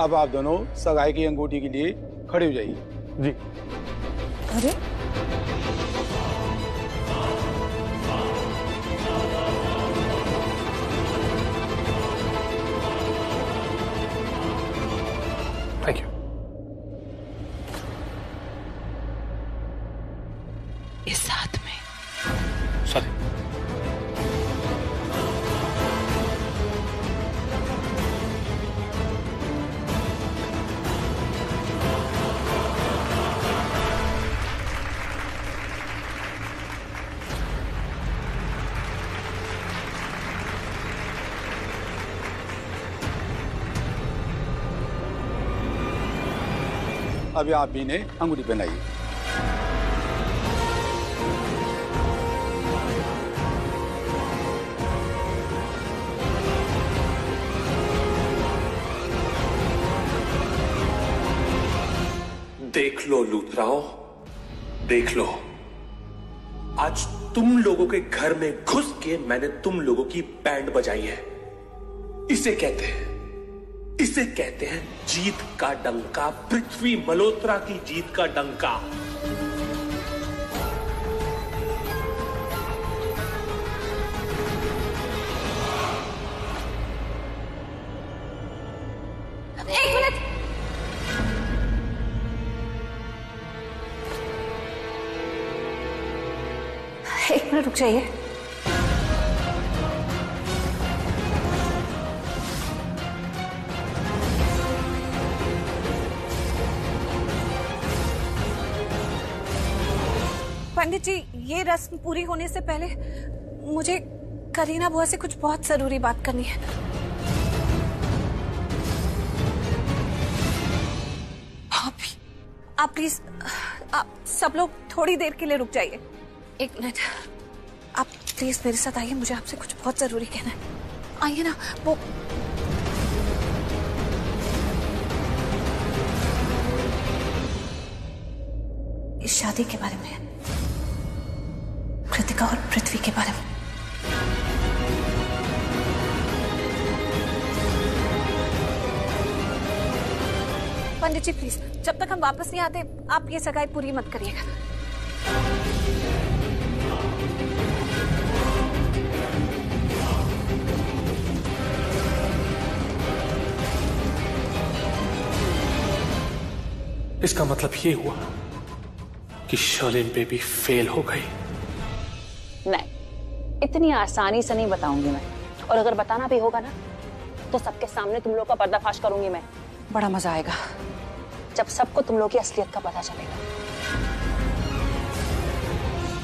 अब आप दोनों सगाई की अंगूठी के लिए खड़े हो जाइए। जी। अरे थैंक यू। इस हाथ में सॉरी। अभी आप भी इन्हें अंगूठी पहनाइए। देख लो लूथराओ, देख लो, आज तुम लोगों के घर में घुस के मैंने तुम लोगों की बैंड बजाई है। इसे कहते हैं जीत का डंका, पृथ्वी मल्होत्रा की जीत का डंका। एक मिनट, रुक जाइए। पंडित जी, ये रस्म पूरी होने से पहले मुझे करीना बुआ से कुछ बहुत जरूरी बात करनी है। आप प्लीज, आप सब लोग थोड़ी देर के लिए रुक जाइए। एक मिनट, आप प्लीज मेरे साथ आइए, मुझे आपसे कुछ बहुत जरूरी कहना है। आइए ना। वो इस शादी के बारे में, कृतिका और पृथ्वी के बारे में। पंडित जी प्लीज, जब तक हम वापस नहीं आते आप ये सगाई पूरी मत करिएगा। इसका मतलब ये हुआ कि शर्लिन बेबी फेल हो गई। नहीं, इतनी आसानी से नहीं बताऊंगी मैं, और अगर बताना भी होगा ना तो सबके सामने तुम लोग का पर्दाफाश करूंगी मैं। बड़ा मजा आएगा जब सबको तुम लोग की असलियत का पता चलेगा।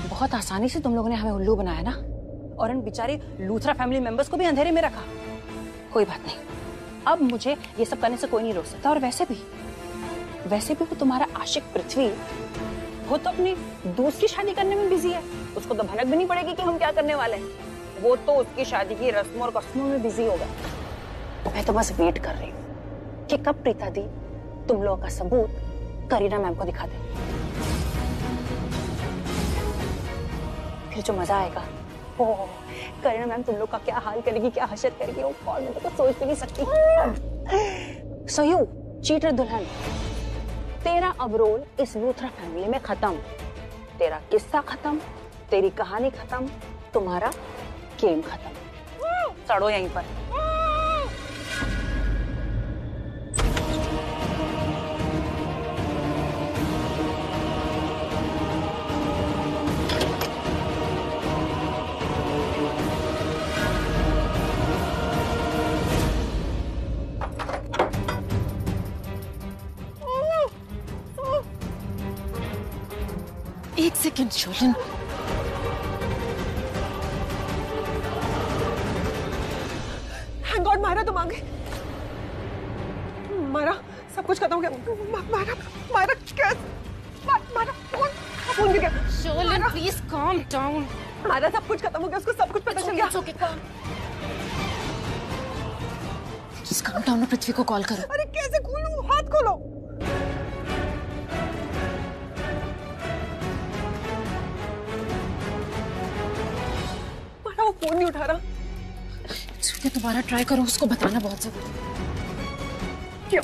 बहुत आसानी से तुम लोगों ने हमें उल्लू बनाया ना, और इन बेचारे लूथरा फैमिली मेंबर्स को भी अंधेरे में रखा। कोई बात नहीं, अब मुझे ये सब करने से कोई नहीं रोक सकता। और वैसे भी वो तुम्हारा आशिक पृथ्वी, वो तो अपनी दूसरी शादी करने में बिजी है। उसको तो भनक भी नहीं पड़ेगी कि हम क्या करने वाले हैं। वो तो उसकी शादी की रस्मों और कसमों में बिजी होगा। मैं तो बस वेट कर रही हूँ कि कब प्रीता दी तुम लोगों का सबूत करीना मैम को दिखा दे। फिर जो मजा आएगा, ओह, करीना मैम तुम लोग का क्या हाल करेगी, क्या हशर करेगी, वो कौन, मैं तो सोच भी नहीं सकती। सो यू चीटर दुल्हन, तेरा अब रोल इस लूथरा फैमिली में खत्म। तेरा किस्सा खत्म, तेरी कहानी खत्म, तुम्हारा गेम खत्म। सड़ो यहीं पर। एक second Sherlyn, hang on, Myra तुम आ गए। मायरा सब कुछ खत्म हो गया। मायरा क्या, मायरा फोन गिर गया। Sherlyn please calm down. Myra सब कुछ खत्म हो गया, उसको सब कुछ पता चल गया। प्लीज काम डाउन, पृथ्वी को कॉल करो। अरे कैसे खोलूं, हाथ खोलो। मायरा वो फोन नहीं उठा रहा। दोबारा ट्राई करो, उसको बताना बहुत जरूरी। क्यों?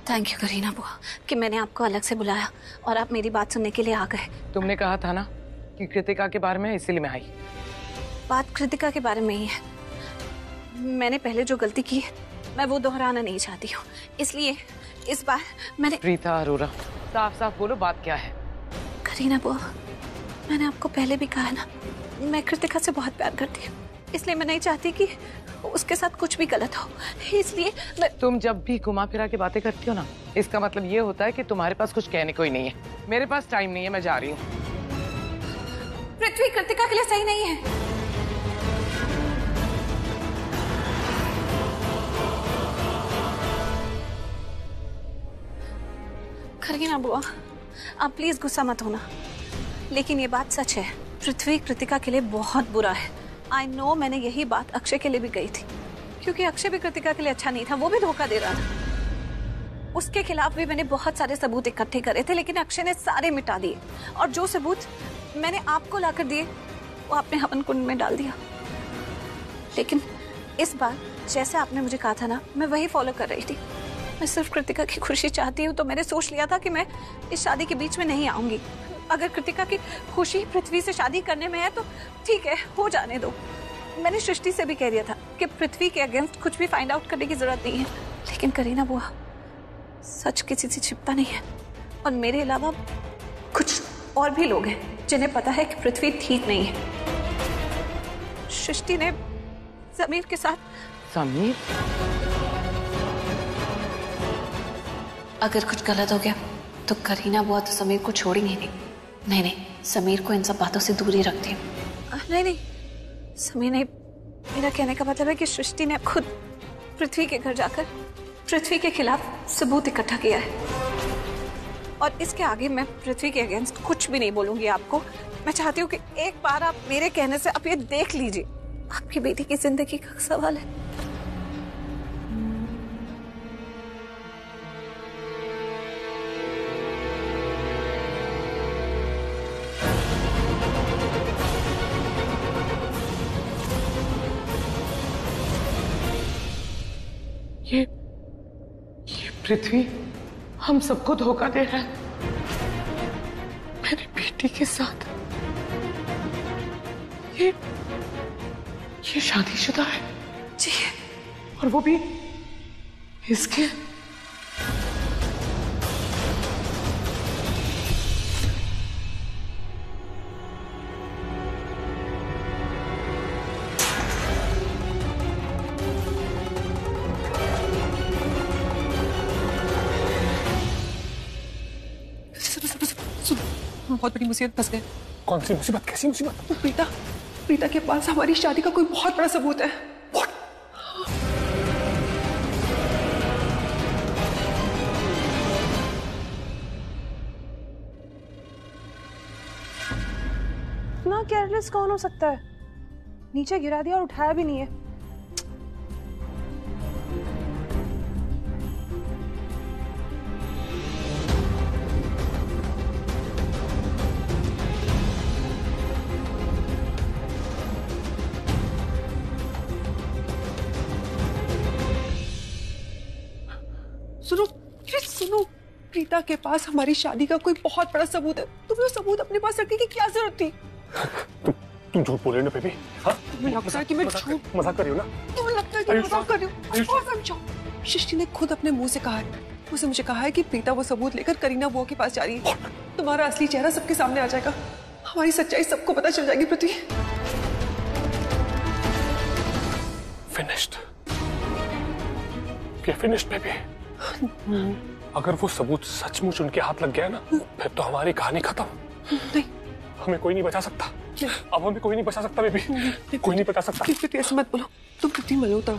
थैंक यू करीना बुआ कि मैंने आपको अलग से बुलाया और आप मेरी बात सुनने के लिए आ गए। तुमने कहा था ना कि कृतिका के बारे में, इसीलिए मैं आई। बात कृतिका के बारे में ही है। मैंने पहले जो गलती की है मैं वो दोहराना नहीं चाहती हूँ, इसलिए इस बार मैंने। प्रीता अरोरा, साफ साफ बोलो, बात क्या है? करीना बुआ, मैंने आपको पहले भी कहा है ना, मैं कृतिका से बहुत प्यार करती हूँ, इसलिए मैं नहीं चाहती कि उसके साथ कुछ भी गलत हो, इसलिए मैं। तुम जब भी घुमा फिरा के बातें करती हो ना, इसका मतलब ये होता है कि तुम्हारे पास कुछ कहने को ही नहीं है। मेरे पास टाइम नहीं है, मैं जा रही हूँ। पृथ्वी कृतिका के लिए सही नहीं है। करीना बुआ, आप प्लीज गुस्सा मत होना, लेकिन ये बात सच है, पृथ्वी कृतिका के लिए बहुत बुरा है। आई नो, मैंने यही बात अक्षय के लिए भी कही थी, क्योंकि अक्षय भी कृतिका के लिए अच्छा नहीं था, वो भी धोखा दे रहा था। उसके खिलाफ भी मैंने बहुत सारे सबूत इकट्ठे करे थे, लेकिन अक्षय ने सारे मिटा दिए, और जो सबूत मैंने आपको लाकर दिए वो आपने हवन कुंड में डाल दिया। लेकिन इस बार जैसे आपने मुझे कहा था ना, मैं वही फॉलो कर रही थी। मैं सिर्फ कृतिका की खुशी चाहती हूँ, तो मैंने सोच लिया था कि मैं इस शादी के बीच में नहीं आऊंगी। अगर कृतिका की खुशी पृथ्वी से शादी करने में है तो ठीक है, हो जाने दो। मैंने सृष्टि से भी कह दिया था कि पृथ्वी के अगेंस्ट कुछ भी फाइंड आउट करने की जरूरत नहीं है। लेकिन करीना बुआ, सच किसी से छिपता नहीं है, और मेरे अलावा कुछ और भी लोग हैं जिन्हें पता है कि पृथ्वी ठीक नहीं है। सृष्टि ने समीर के साथ। समीर? अगर कुछ गलत हो गया तो करीना बुआ तो समीर को छोड़ेंगी नहीं। नहीं, समीर को इन सब बातों से दूर ही रखती हूँ। नहीं, समीर नहीं, मेरा कहने का मतलब है कि सृष्टि ने खुद पृथ्वी के घर जाकर पृथ्वी के खिलाफ सबूत इकट्ठा किया है, और इसके आगे मैं पृथ्वी के अगेंस्ट कुछ भी नहीं बोलूंगी आपको। मैं चाहती हूँ कि एक बार आप मेरे कहने से आप ये देख लीजिए, आपकी बेटी की जिंदगी का सवाल है। ये पृथ्वी हम सबको धोखा दे रहा है। मेरी बेटी के साथ ये शादीशुदा है जी, और वो भी इसके। बहुत बड़ी मुसीबत फंस गए। कौन सी मुसीबत? कैसी मुसीबत? प्रीता के पास हमारी शादी का कोई बहुत बड़ा सबूत है। इतना केयरलेस कौन हो सकता है? नीचे गिरा दिया और उठाया भी नहीं है। सुनो, प्रीता के पास हमारी शादी का कोई बहुत बड़ा सबूत है। तुम्हें वो सबूत अपने पास रखने की क्या जरूरत थी? तुम झूठ बोल रहे हो ना बेबी? तुम्हें लगता है कि मैं झूठ मजाक कर रही हो ना? तुम्हें लगता है कि मैं मजाक कर रही हूँ? और समझो, सृष्टि ने खुद अपने मुंह से कहा है, उसने मुझे कहा है कि प्रीता वो सबूत लेकर करीना बुआ के पास जा रही है। तुम्हारा असली चेहरा सबके सामने आ जाएगा, हमारी सच्चाई सबको पता चल जाएगी। पृथ्वी, फिनिश्ड, फिनिश्ड बेबी। अगर वो सबूत सचमुच उनके हाथ लग गया ना, फिर तो हमारी कहानी खत्म। नहीं, हमें कोई नहीं बचा सकता। अब हमें कोई नहीं बचा सकता बेबी, कोई नहीं बचा सकता। ऐसे मत बोलो। तुम पृथ्वी मल्होत्रा,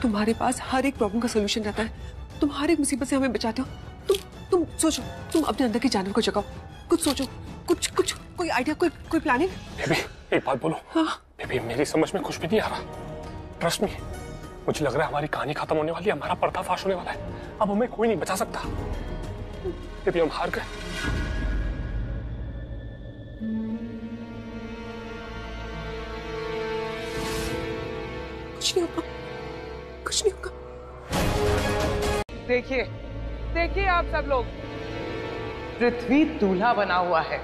तुम्हारे पास हर एक प्रॉब्लम का सोल्यूशन रहता है। तुम हर एक मुसीबत से हमें बचाते हो। तुम सोचो, तुम अपने अंदर के जानवर को जगाओ, कुछ सोचो, कुछ कोई आइडिया, कोई प्लानिंग। बेबी एक बात बोलो। हाँ? बेबी मेरी समझ में कुछ भी नहीं आ रहा। ट्रस्ट मी, मुझे लग रहा है हमारी कहानी खत्म होने वाली है, हमारा पर्दाफाश होने वाला है। अब हमें कोई नहीं बचा सकता। बेबी हम हार गए। कुछ नहीं होगा, कुछ नहीं होगा। देखिए देखिए आप सब लोग, पृथ्वी दूल्हा बना हुआ है।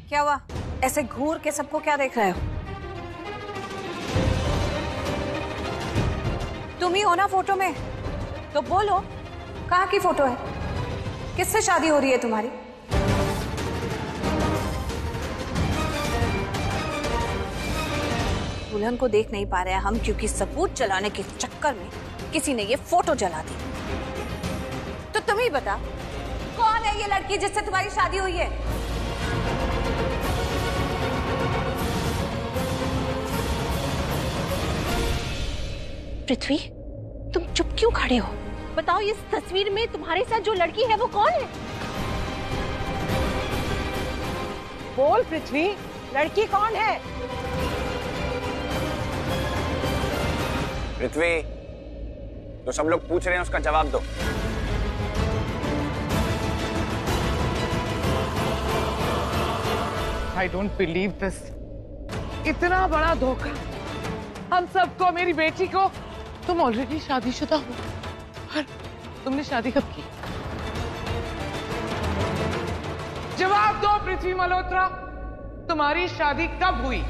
क्या हुआ? ऐसे घूर के सबको क्या देख रहे हो? तुम ही हो ना फोटो में, तो बोलो कहाँ की फोटो है? किससे शादी हो रही है तुम्हारी? दुल्हन को देख नहीं पा रहे हैं हम, क्योंकि सबूत जलाने के चक्कर में किसी ने ये फोटो जला दी। तो तुम ही बता, कौन है ये लड़की जिससे तुम्हारी शादी हुई है? पृथ्वी, तुम चुप क्यों खड़े हो? बताओ, इस तस्वीर में तुम्हारे साथ जो लड़की है वो कौन है? बोल पृथ्वी, लड़की कौन है? पृथ्वी, तो सब लोग पूछ रहे हैं, उसका जवाब दो। I don't believe this. इतना बड़ा धोखा हम सबको, मेरी बेटी को। तुम ऑलरेडी शादीशुदा हो, और तुमने शादी कब की? जवाब दो पृथ्वी मल्होत्रा, तुम्हारी शादी कब हुई?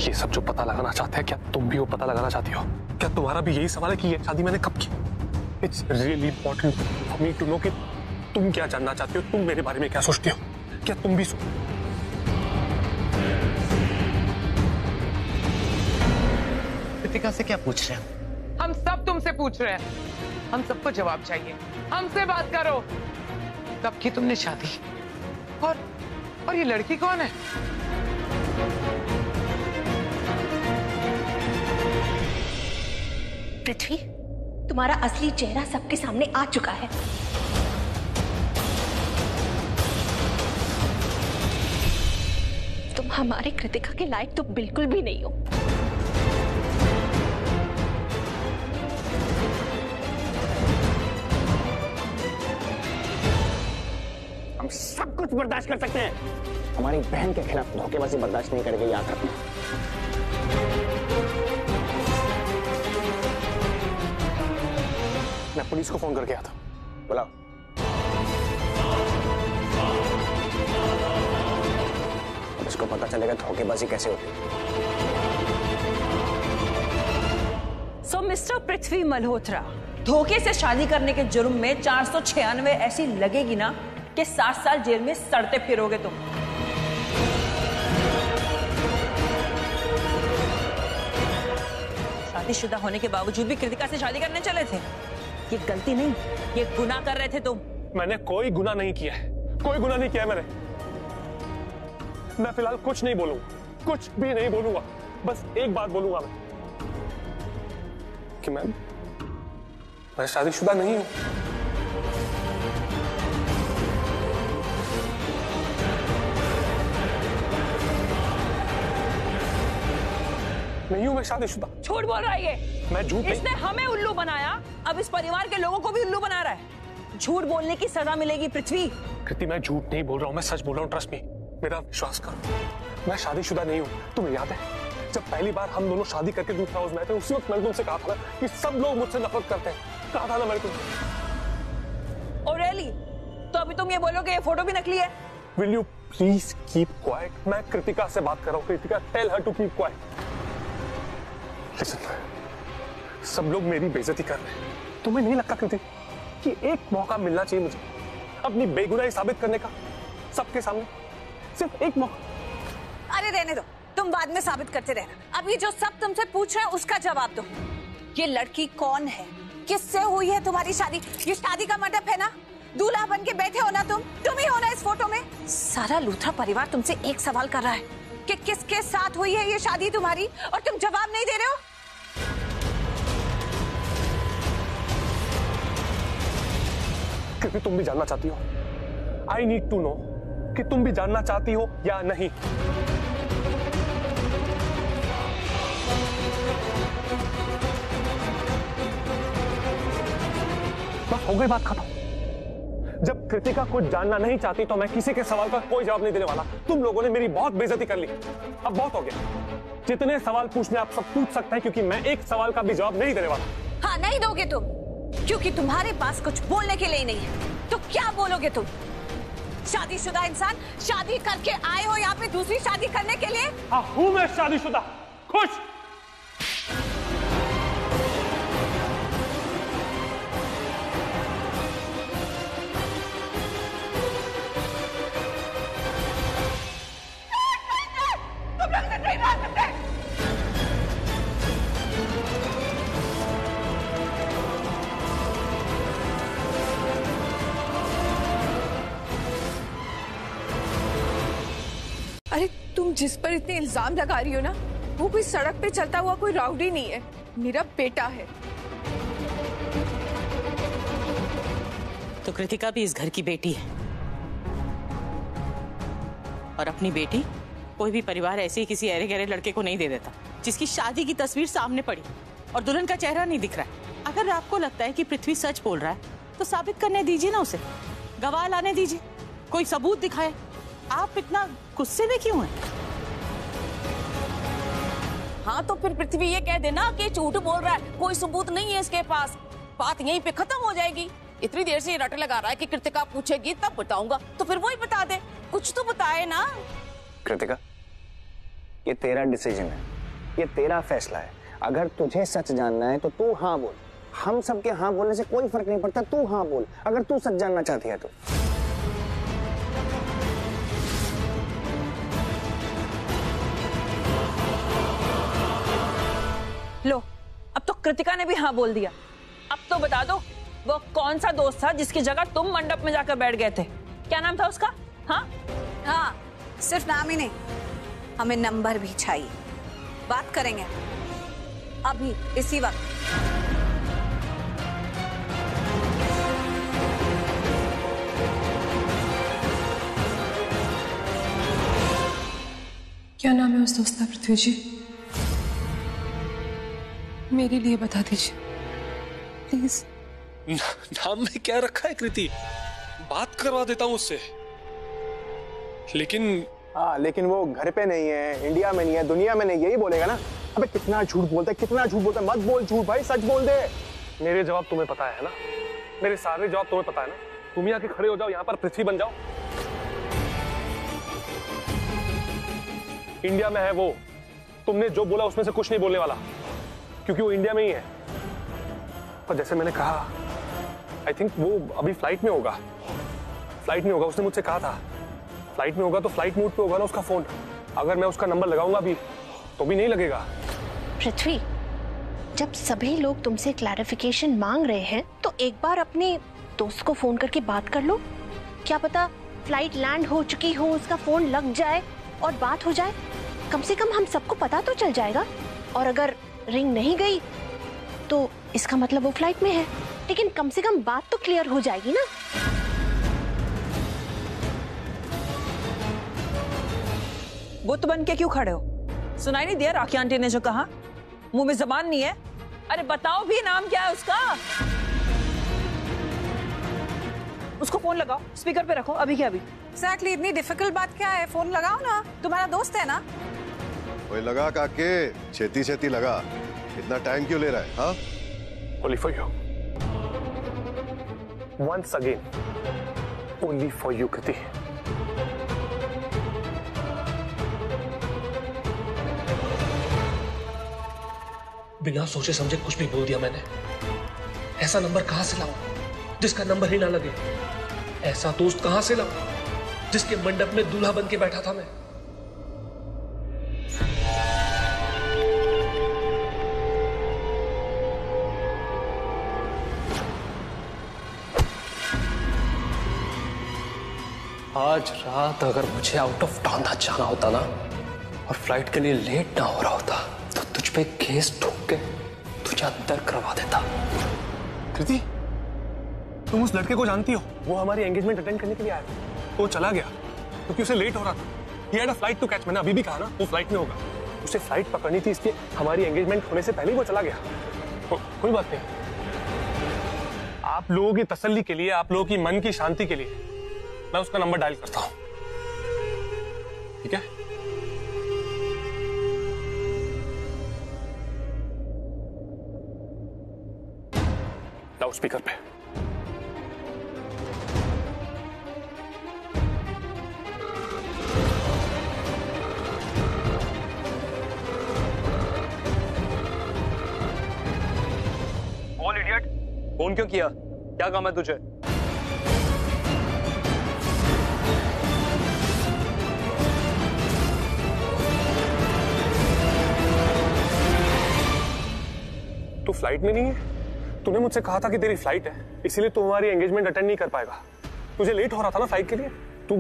ये सब जो पता लगाना चाहते हैं, क्या तुम भी वो पता लगाना चाहती हो? क्या तुम्हारा भी यही सवाल है कि ये शादी मैंने कब की? It's really important for me to know कि तुम क्या जानना चाहती हो, तुम मेरे बारे में क्या सोचती हो। क्या तुम भी कृतिका से क्या पूछ रहे हैं? हम सब तुमसे पूछ रहे हैं, हम सबको जवाब चाहिए। हमसे बात करो, कब की तुमने शादी? और ये लड़की कौन है? पृथ्वी, तुम्हारा असली चेहरा सबके सामने आ चुका है। तुम हमारे कृतिका के लायक तो बिल्कुल भी नहीं हो। हम सब कुछ बर्दाश्त कर सकते हैं, हमारी बहन के खिलाफ धोखेबाजी बर्दाश्त नहीं करेंगे, याद रखना। मैं पुलिस को फोन करके आया था। बुलाओ। इसको पता चलेगा धोखेबाजी कैसे होती है। सो मिस्टर पृथ्वी मल्होत्रा, धोखे से शादी करने के जुर्म में 496 ऐसी लगेगी ना कि 60 साल जेल में सड़ते फिरोगे तुम। शादीशुदा होने के बावजूद भी कृतिका से शादी करने चले थे। ये गलती नहीं, ये गुनाह कर रहे थे तुम। मैंने कोई गुनाह नहीं किया है, कोई गुनाह नहीं किया है मैंने। मैं फिलहाल कुछ नहीं बोलूंगा, कुछ भी नहीं बोलूंगा। बस एक बात बोलूंगा मैं, कि मैं शादीशुदा नहीं हूं। नहीं हूं मैं शादीशुदा। झूठ बोल रहा है ये। मैं झूठ नहीं। इसने हमें उल्लू बनाया, अब इस परिवार के लोगों को भी उल्लू बना रहा है। झूठ बोलने की सजा मिलेगी पृथ्वी। कृति, मैं झूठ नहीं बोल रहा हूं, मैं सच बोल रहा हूं। ट्रस्ट मी, मेरा विश्वास करो, मैं शादीशुदा नहीं हूं। तुम्हें याद है जब पहली बार हम दोनों शादी करके दूसरे हाउस में आए थे, उसी वक्त मैंने तुमसे कहा था ना कि सब लोग मुझसे नफरत करते हैं। कहा था ना मैंने तुमसे। Oh really? तो अभी तुम ये बोलोगे ये फोटो भी नकली है? Will you please keep quiet? मैं कृतिका से बात कर रहा हूं। Kritika, tell her to keep quiet. Listen, सब लोग मेरी बेइज्जती कर रहे हैं। तुम्हें नहीं लगता कृति कि एक मौका मिलना चाहिए मुझे अपनी बेगुनाही साबित करने का, सबके सामने? सिर्फ एक मौका। अरे रहने दो, तुम बाद में साबित करते रहना। अभी जो सब तुमसे पूछ रहे हैं उसका जवाब दो। ये लड़की कौन है? किससे हुई है तुम्हारी शादी? ये शादी का मंडप है ना? दूल्हा बन के बैठे हो ना तुम ही हो ना इस फोटो में? सारा लूथरा परिवार तुमसे एक सवाल कर रहा है कि किसके साथ हुई है ये शादी तुम्हारी, और तुम जवाब नहीं दे रहे हो। क्योंकि तुम भी जानना चाहती हो। आई नीड टू नो कि तुम भी जानना चाहती हो या नहीं। बस हो गई बात खत्म। जब कृतिका कुछ जानना नहीं चाहती तो मैं किसी के सवाल का कोई जवाब नहीं देने वाला। तुम लोगों ने मेरी बहुत बेइज्जती कर ली, अब बहुत हो गया। जितने सवाल पूछने आप सब पूछ सकते हैं, क्योंकि मैं एक सवाल का भी जवाब नहीं देने वाला। हाँ, नहीं दोगे तुम, क्योंकि तुम्हारे पास कुछ बोलने के लिए नहीं है। तो क्या बोलोगे तुम? शादीशुदा इंसान शादी करके आए हो यहाँ पे दूसरी शादी करने के लिए? हाँ, हूं मैं शादीशुदा, खुश। अरे तुम जिस पर इतने इल्जाम लगा रही हो ना, वो कोई सड़क पे चलता हुआ कोई राउडी नहीं है, मेरा बेटा है। तो कृतिका भी इस घर की बेटी है, और अपनी बेटी कोई भी परिवार ऐसे ही किसी अरे गहरे लड़के को नहीं दे देता जिसकी शादी की तस्वीर सामने पड़ी और दुल्हन का चेहरा नहीं दिख रहा है। अगर आपको लगता है कि पृथ्वी सच बोल रहा है तो साबित करने दीजिए ना उसे, गवाह लाने दीजिए, कोई सबूत दिखाए। आप इतना गुस्से में क्यों हैं? हाँ तो फिर पृथ्वी ये कह देना कि झूठ बोल रहा है, कोई सबूत नहीं है इसके पास, बात यहीं पे खत्म हो जाएगी। इतनी देर से ये रट लगा रहा है कि कृतिका पूछेगी तब बताऊंगा, तो फिर वही बता दे, कुछ तो बताए ना। कृतिका, ये तेरा डिसीजन है, ये तेरा फैसला है। अगर तुझे सच जानना है तो तू हाँ बोल, हम सबके हाँ बोलने से कोई फर्क नहीं पड़ता। तू हाँ बोल अगर तू सच जानना चाहती है तो। लो, अब तो कृतिका ने भी हाँ बोल दिया। अब तो बता दो, वो कौन सा दोस्त था जिसकी जगह तुम मंडप में जाकर बैठ गए थे? क्या नाम था उसका? हाँ हाँ, सिर्फ नाम ही नहीं, हमें नंबर भी चाहिए। बात करेंगे अभी इसी वक्त। क्या नाम है उस दोस्त का पृथ्वी जी? मेरे लिए बता दीजिए प्लीज। नाम में क्या रखा है कृति? बात करवा देता हूँ उससे। लेकिन हाँ, लेकिन वो घर पे नहीं है, इंडिया में नहीं है, दुनिया में नहीं, यही बोलेगा ना। अबे कितना झूठ बोलता है, कितना झूठ बोलता है। मत बोल झूठ भाई, सच बोल दे। मेरे जवाब तुम्हें पता है ना, मेरे सारे जवाब तुम्हें पता है ना। तुम ही आके खड़े हो जाओ, यहाँ पर पृथ्वी बन जाओ। इंडिया में है वो, तुमने जो बोला उसमें से कुछ नहीं बोलने वाला, क्योंकि वो इंडिया में ही है। पर जैसे मैंने कहा, आई थिंक वो अभी फ्लाइट में होगा। फ्लाइट में होगा, उसने मुझसे कहा था फ्लाइट में होगा, तो फ्लाइट मोड पे होगा ना उसका फोन। अगर मैं उसका नंबर लगाऊंगा अभी तो भी नहीं लगेगा। पृथ्वी, जब सभी लोग तुमसे क्लैरिफिकेशन मांग रहे हैं तो एक बार अपने दोस्त को फोन करके बात कर लो। क्या पता फ्लाइट लैंड हो चुकी हो, उसका फोन लग जाए और बात हो जाए। कम से कम हम सबको पता तो चल जाएगा। और अगर रिंग नहीं गई तो इसका मतलब वो फ्लाइट में है, लेकिन कम से कम बात तो क्लियर हो जाएगी ना। बुत बन के क्यों खड़े हो? सुनाई नहीं दिया राखी आंटी ने जो कहा? मुंह में जबान नहीं है? अरे बताओ भी, नाम क्या है उसका? उसको फोन लगाओ, स्पीकर पे रखो अभी के अभी। एग्जैक्टली, इतनी डिफिकल्ट बात क्या है? फोन लगाओ ना, तुम्हारा दोस्त है ना। ओए लगा काके, छेती छेती लगा, इतना टाइम क्यों ले रहा है? हाँ? Only for you. Once again, only for you, कृति। बिना सोचे समझे कुछ भी बोल दिया मैंने। ऐसा नंबर कहां से लाऊं जिसका नंबर ही ना लगे? ऐसा दोस्त कहां से लाऊं जिसके मंडप में दूल्हा बन के बैठा था मैं? आज रात अगर मुझे आउट ऑफ टाउन ना जाना होता ना, और फ्लाइट के लिए लेट ना हो रहा होता, तो तुझ पे केस ठोक के तुझे अंदर करवा देता। कृति, तुम उस लड़के को जानती हो? वो हमारी एंगेजमेंट अटेंड करने के लिए आया था। वो चला गया क्योंकि उसे लेट हो रहा था। He had a flight to catch। मैंने अभी भी कहा ना वो फ्लाइट में होगा, उसे फ्लाइट पकड़नी थी, इसलिए हमारी एंगेजमेंट होने से पहले ही वो चला गया। कोई बात नहीं, आप लोगों की तसल्ली के लिए, आप लोगों की मन की शांति के लिए मैं उसका नंबर डायल करता हूं, ठीक है? लाउड स्पीकर पे। बोल इडियट, फोन क्यों किया? क्या काम है तुझे? तू फ्लाइट में नहीं है? तूने मुझसे कहा था कि तेरी फ्लाइट है, इसीलिए तू हमारी एंगेजमेंट अटेंड नहीं कर पाएगा। तुझे लेट हो रहा था ना फ्लाइट के लिए, तू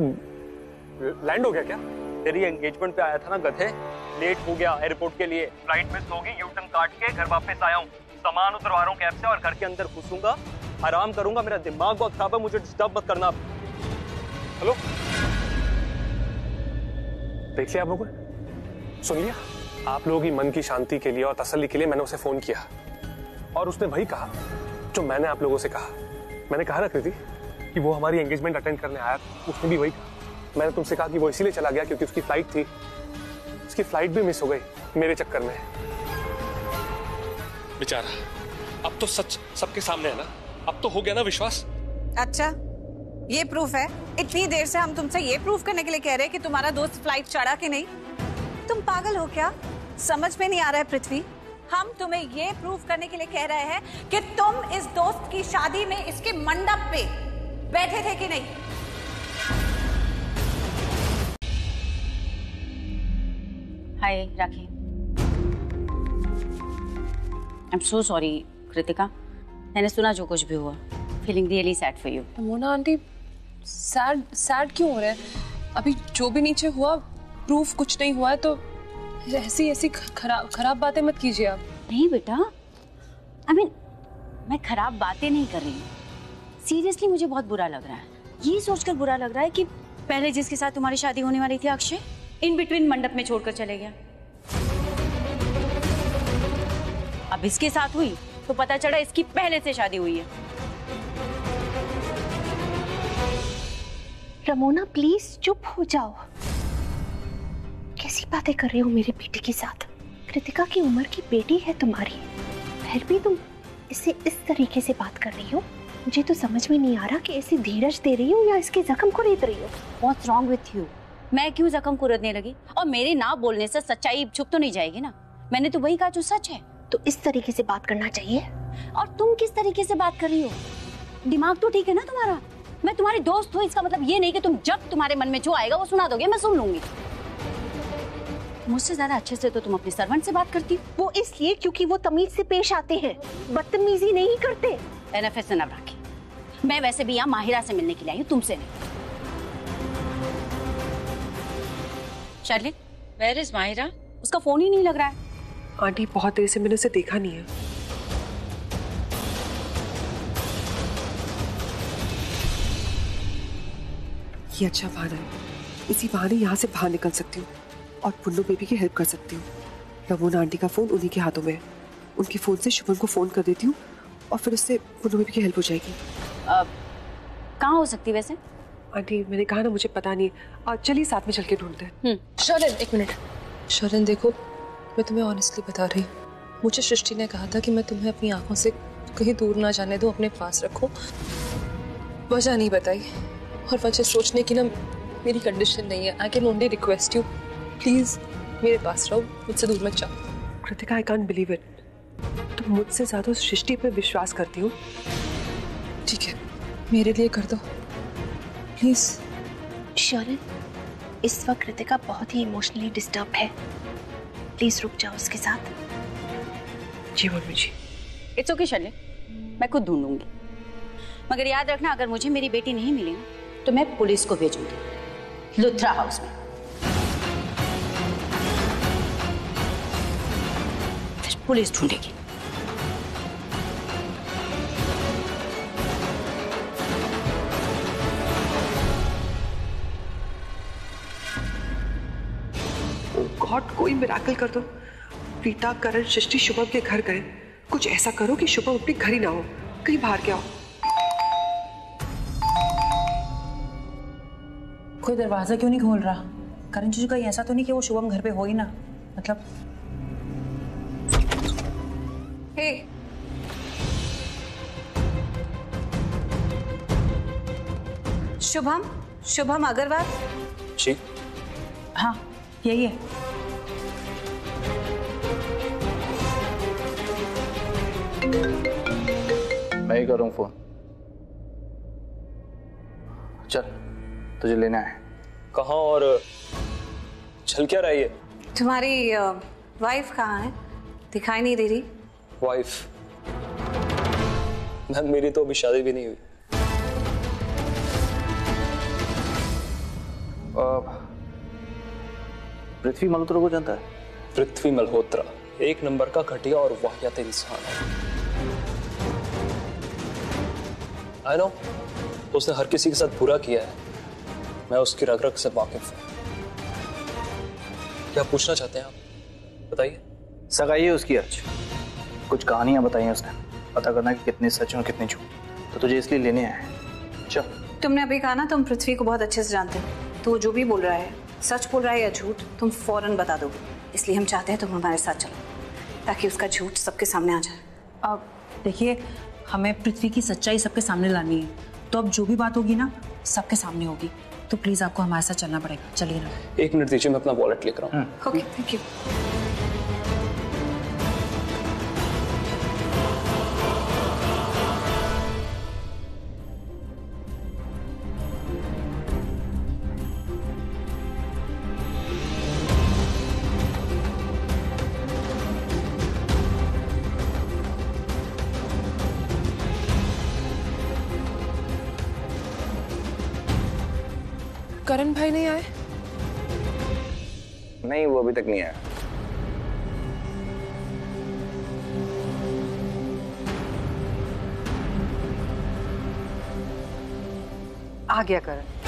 लैंड हो गया क्या? तेरी एंगेजमेंट पे आया था ना गधे, लेट हो गया एयरपोर्ट के लिए। फ्लाइट मिस होगी, यू टर्न काट के घर वापस आया हूँ। सामान उतरवा रहा हूँ कैब से और घर के अंदर घुसूंगा, आराम करूंगा। मेरा दिमाग बहुत खराब है, मुझे डिस्टर्ब मत करना। हेलो, देख लिया आप लोगों ने? सुन लिया? आप लोगों की मन की शांति के लिए और तसल्ली के लिए मैंने उसे फोन किया और उसने वही कहा जो मैंने आप लोगों से कहा। मैंने कहा ना कृति कि वो हमारी एंगेजमेंट अटेंड करने आया, उसने भी वही कहा। मैंने तुमसे कहा कि वो इसीलिए चला गया क्योंकि उसकी फ्लाइट थी, उसकी फ्लाइट भी मिस हो गई मेरे चक्कर में। बेचारा, अब तो सच सबके सामने है ना, अब तो हो गया ना विश्वास। अच्छा, ये प्रूफ है? इतनी देर से हम तुमसे ये प्रूफ करने के लिए कह रहे हैं कि तुम्हारा दोस्त फ्लाइट चढ़ा कि नहीं। तुम पागल हो क्या? समझ में नहीं आ रहा है पृथ्वी? हम तुम्हें ये प्रूफ करने के लिए कह रहे हैं कि तुम इस दोस्त की शादी में इसके मंडप पे बैठे थे कि नहीं। Hi Rakhi, I am so sorry Kritika, मैंने सुना जो कुछ भी हुआ। Feeling really sad for you. Mona aunty, sad क्यों हो रहे हैं? अभी जो भी नीचे हुआ प्रूफ कुछ नहीं हुआ है, तो ऐसी खराब बातें मत कीजिए आप। नहीं बेटा, I mean, मैं खराब बातें नहीं कर रही हूँ। सीरियसली मुझे बहुत बुरा लग रहा है। ये सोचकर बुरा लग रहा है कि पहले जिसके साथ तुम्हारी शादी होने वाली थी अक्षय, इन बिटवीन मंडप में छोड़कर चले गया। अब इसके साथ हुई तो पता चला इसकी पहले से शादी हुई है। रमोना प्लीज चुप हो जाओ। कैसी बातें कर रही हो मेरी बेटी के साथ? कृतिका की उम्र की बेटी है तुम्हारी, फिर भी तुम इससे इस तरीके से बात कर रही हो। मुझे तो समझ में नहीं आ रहा कि ऐसी धीरज दे रही हो या इसके जख्म को रेत रही हो। What's wrong with you? मैं क्यों जख्म को रदने लगी? और मेरे ना बोलने से सच्चाई छुप तो नहीं जाएगी ना। मैंने तो वही कहा जो सच है। तो इस तरीके से बात करना चाहिए। और तुम किस तरीके से बात कर रही हो? दिमाग तो ठीक है ना तुम्हारा? मैं तुम्हारी दोस्त हूँ, इसका मतलब ये नहीं कि तुम जब तुम्हारे मन में जो आएगा वो सुना दोगे, मैं सुन लूंगी। मुझसे ज्यादा अच्छे से तो तुम अपने सर्वेंट से बात करती हो। वो इसलिए क्योंकि वो तमीज से पेश आते हैं, बदतमीजी नहीं करते। एनफ है सनब राखी, मैं वैसे भी यहाँ माहिरा से मिलने के लिए आई हूँ, तुमसे नहीं। Sherlyn, where is Mahira? उसका फोन ही नहीं लग रहा है। आंटी, बहुत देर से मैंने उसे देखा नहीं है। ये अच्छा बहाना है, इसी बहाने यहाँ से बाहर निकल सकती हूँ और पुन्नू बेबी की हेल्प कर सकती हूँ। रमोना आंटी का फोन उन्हीं के हाथों में है, उनके फोन से शुभम को फोन कर देती हूँ और फिर उससे पुन्नू बेबी की हेल्प हो जाएगी। कहाँ हो सकती वैसे? आंटी, मैंने कहा ना मुझे पता नहीं है। और चलिए साथ में चल के ढूंढते हैं। शरण, एक मिनट। शरण देखो, मैं तुम्हें ऑनेस्टली बता रही हूँ, मुझे सृष्टि ने कहा था कि मैं तुम्हें अपनी आंखों से कहीं दूर ना जाने दो, अपने पास रखो। वजह नहीं बताई और वजह सोचने की ना मेरी कंडीशन नहीं है। I can only request you, please मेरे पास रहो, मुझसे दूर मत जाओ। Kritika, I can't believe it, तुम मुझसे ज्यादा सृष्टि पे विश्वास करती हो। ठीक है, मेरे लिए कर दो प्लीज। शरण, इस वक्त कृतिका बहुत ही इमोशनली डिस्टर्ब है, प्लीज रुक जाओ उसके साथ। जी mummy ji. It's okay Sherlyn, मैं खुद ढूंढूंगी, मगर याद रखना अगर मुझे मेरी बेटी नहीं मिली तो मैं पुलिस को भेजूंगी लुथरा हाउस में। फिर पुलिस ढूंढेगी। गॉड कोई मिराकल कर दो। प्रीता, करण, सृष्टि शुभम के घर गए, कुछ ऐसा करो कि शुभम अपने घर ही ना हो, कहीं बाहर क्या हो। कोई दरवाजा क्यों नहीं खोल रहा? करण जीजू कहीं ऐसा तो नहीं कि वो शुभम घर पे हो ही ना? मतलब हे शुभम अग्रवाल जी हाँ यही है। मैं ही करूँ फोन। चल तुझे लेना है। कहाँ और चल क्या रही है? तुम्हारी वाइफ कहाँ है? दिखाई नहीं दे रही। वाइफ? मैम मेरी तो अभी शादी भी नहीं हुई। पृथ्वी मल्होत्रा को जानता है? पृथ्वी मल्होत्रा एक नंबर का घटिया और वाहियात इंसान है। आई नो उसने हर किसी के साथ बुरा किया है। मैं उसकी रग रग से वाकिफ हूं। क्या पूछना चाहते हैं आप? बताइए। सगाई है उसकी आज। कुछ कहानियां बताई हैं उसने, पता करना कि कितनी सच और कितनी झूठ। तो तुझे इसलिए लेने आए हैं। चल। तुमने अभी कहा ना तुम पृथ्वी को बहुत अच्छे से जानते हो, तो वो जो भी बोल रहा है सच बोल रहा है या झूठ तुम फौरन बता दोगे। इसलिए हम चाहते हैं तुम हमारे साथ चलो ताकि उसका झूठ सबके सामने आ जाए। अब देखिए हमें पृथ्वी की सच्चाई सबके सामने लानी है, तो अब जो भी बात होगी ना सबके सामने होगी। तो प्लीज आपको हमारे साथ चलना पड़ेगा। चलिए ना। 1 मिनट दीजिए, मैं अपना वॉलेट लेकर आऊं। Okay thank you. करण भाई नहीं आए? नहीं, वो अभी तक नहीं आया। आ गया करण।